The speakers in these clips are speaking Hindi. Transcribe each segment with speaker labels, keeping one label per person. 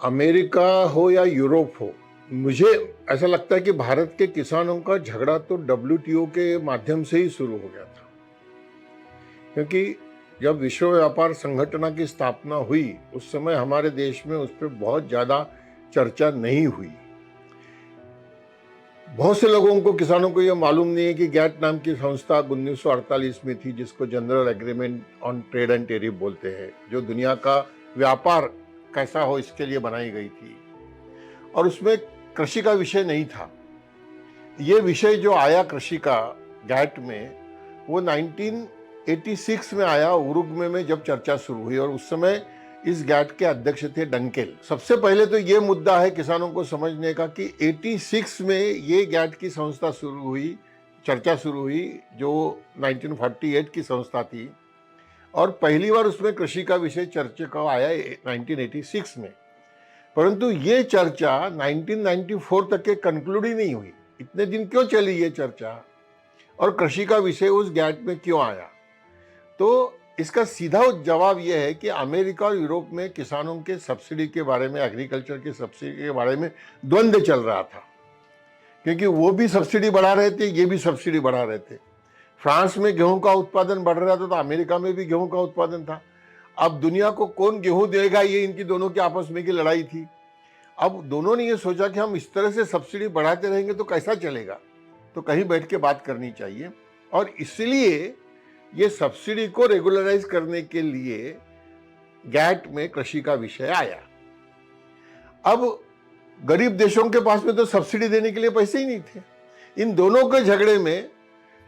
Speaker 1: अमेरिका हो या यूरोप हो, मुझे ऐसा लगता है कि भारत के किसानों का झगड़ा तो डब्ल्यूटीओ के माध्यम से ही शुरू हो गया था। क्योंकि जब विश्व व्यापार संगठन की स्थापना हुई, उस समय हमारे देश में उस पर बहुत ज़्यादा चर्चा नहीं हुई। बहुत से लोगों को, किसानों को यह मालूम नहीं है कि गैट नाम की संस्था 1948 में थी, जिसको general agreement on trade and tariff बोलते हैं, जो दुनिया का व्यापार कैसा हो इसके लिए बनाई गई थी। और उसमें कृषि का विषय नहीं था। ये विषय जो आया कृषि का गैट में, वो 1986 में आया, उरुग्वे में जब चर्चा शुरू हुई। और उस समय इस गैट के अध्यक्ष थे डंकेल। सबसे पहले तो ये मुद्दा है किसानों को समझने का कि 86 में ये गैट की संस्था शुरू हुई, चर्चा शुरू हुई, जो 1948 की संस्था थी। और पहली बार उसमें कृषि का विषय चर्चा का आया 1986 में। परंतु ये चर्चा 1994 तक के कंक्लूड ही नहीं हुई। इतने दिन क्यों चली ये चर्चा, और कृषि का विषय उस गैट में क्यों आया? तो इसका सीधा जवाब यह है कि अमेरिका और यूरोप में किसानों के सब्सिडी के बारे में, एग्रीकल्चर के सब्सिडी के बारे में द्वंद्व चल रहा था। क्योंकि वो भी सब्सिडी बढ़ा रहे थे, ये भी सब्सिडी बढ़ा रहे थे। फ्रांस में गेहूं का उत्पादन बढ़ रहा था, तो अमेरिका में भी गेहूं का उत्पादन था। अब दुनिया को कौन गेहूं देगा, ये इनकी दोनों की आपस में की लड़ाई थी। अब दोनों ने ये सोचा कि हम इस तरह से सब्सिडी बढ़ाते रहेंगे तो कैसा चलेगा, तो कहीं बैठ के बात करनी चाहिए। और इसलिए ये सब्सिडी को रेगुलराइज करने के लिए गैट में कृषि का विषय आया। अब गरीब देशों के पास में तो सब्सिडी देने के लिए पैसे ही नहीं थे। इन दोनों के झगड़े में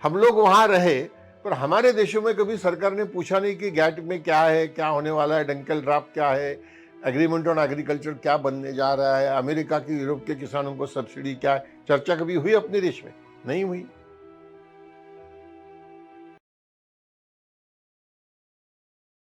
Speaker 1: हम लोग वहां रहे, पर हमारे देशों में कभी सरकार ने पूछा नहीं कि गैट में क्या है, क्या होने वाला है, डंकेल ड्राफ्ट क्या है, एग्रीमेंट ऑन एग्रीकल्चर क्या बनने जा रहा है, अमेरिका की, यूरोप के किसानों को सब्सिडी क्या है। चर्चा कभी हुई अपने देश में? नहीं हुई।